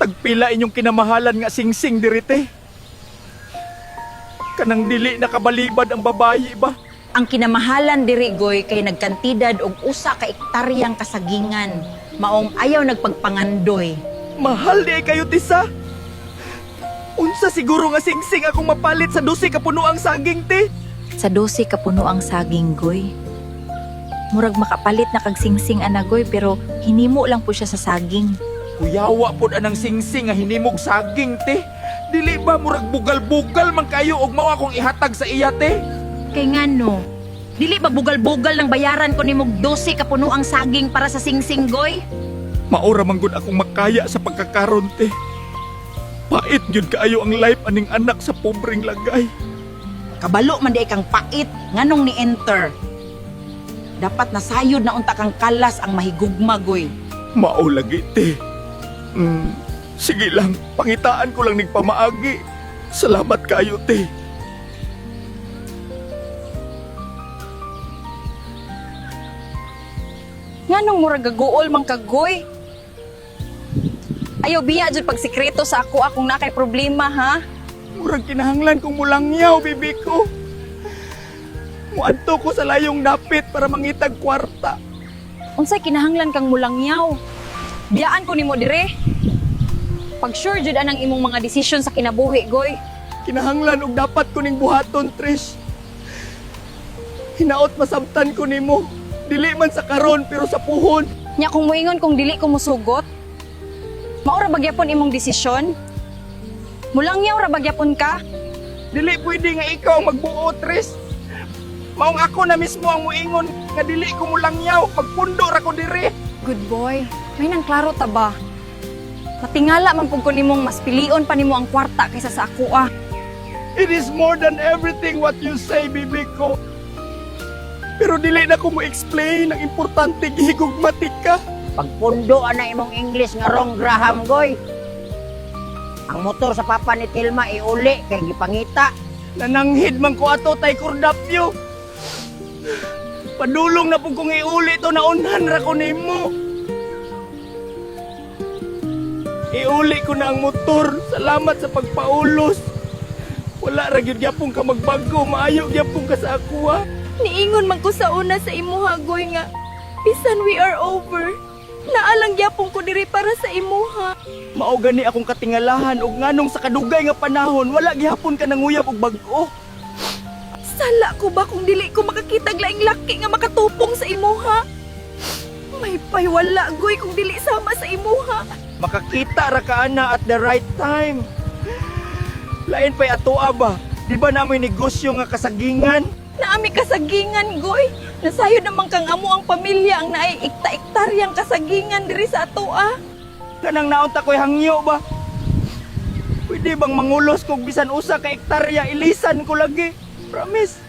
Tagpila inyong kinamahalan nga singsing dirite. Kanang dili nakabalibad ang babayi ba? Ang kinamahalan diri goy kay nagkantidad og usa ka ektaryang kasagingan. Maong ayaw nagpagpangandoy. Mahal di kayo tisa. Unsa siguro nga singsing akong mapalit sa 12 ka punuang saging te? Sa 12 ka puno ang saging, goy. Murag makapalit na kag singsing anagoy pero hinimo lang po siya sa saging. Kuyawa pod anang singsing nga hinimog saging te. Dili ba murag bugal-bugal man kayo og mao akong ihatag sa iya te? Kay ngano? Dili ba bugal-bugal ng bayaran ko nimog 12 ka puno ang saging para sa singsing goy? Maura man gud akong makaya sa pagkakaron te. Pait gyud kaayo ang life aning anak sa pobreng lagay. Kabalo man di kang pait nganong ni enter. Dapat nasayod na unta kang kalas ang mahigugma goy. Mao lagi te. Sige lang, pangitaan ko lang nigpamaagi. Salamat kayo te. Nganong murag gaguol man kag goy? Ayaw biya jud pag sikreto sa ako akong nakay problema ha. Murag kinahanglan kong mulangyaw, bibi ko. Muadto ko sa layong dapit para mangitag kwarta. Unsay kinahanglan kang mulangyaw? Biyaan ko nimo dire. Pag sure jud anang imong mga desisyon sa kinabuhi goy. Kinahanglan og dapat ko ning buhaton, Trish. Hinaot masabtan ko nimo. Dili man sa karon pero sa puhon. Nya kung moingon kung dili ko musugot. Maura bagyapon imong desisyon? Mulangyaw ra bagyapon ka? Dili pwede nga ikaw magbuo, Trish. Maong ako na mismo ang muingon nga dili ko mulangyaw. Magpundo ra ko diri. Good boy. May nang klaro ta ba? Matingala man pug ko nimong mas pilion pa nimo ang kwarta kaysa sa ako ah. It is more than everything what you say, bibi ko. Pero dili na ko mo explain ang importante gihigugmatik ka. Pagpundo na imong English nga wrong Graham goy. Ang motor sa papa ni Tilma iuli kay gipangita. Nananghid man ko ato tay kordapyo. Padulong na pug kong iuli to naunhan ra ko nimo. Iuli ko na ang motor. Salamat sa pagpaulos. Wala ra gyud gyapon ka magbago, maayo gyapon ka sa ako ha. Niingon man ko sa una sa imuha goy nga bisan we are over. Naalang gyapon ko diri para sa imuha. Mao gani akong katingalahan og nganong sa kadugay nga panahon wala gihapon ka nanguyab og bag-o. Sala ko ba kung dili ko makakitag laing laki nga makatupong sa imuha? May paywala goy kung dili sama sa imuha. Makakita ra ka ana at the right time. Lain pa'y atoa ba? Di ba namin negosyo nga kasagingan? Naami kasagingan goy. Nasayod naman kang amo ang pamilya ang naay ikta-ektaryang kasagingan diri sa atoa. Kanang naunta ko'y hangyo ba? Pwede bang mangulos kung bisan usa ka ektarya ilisan ko lagi? Promise.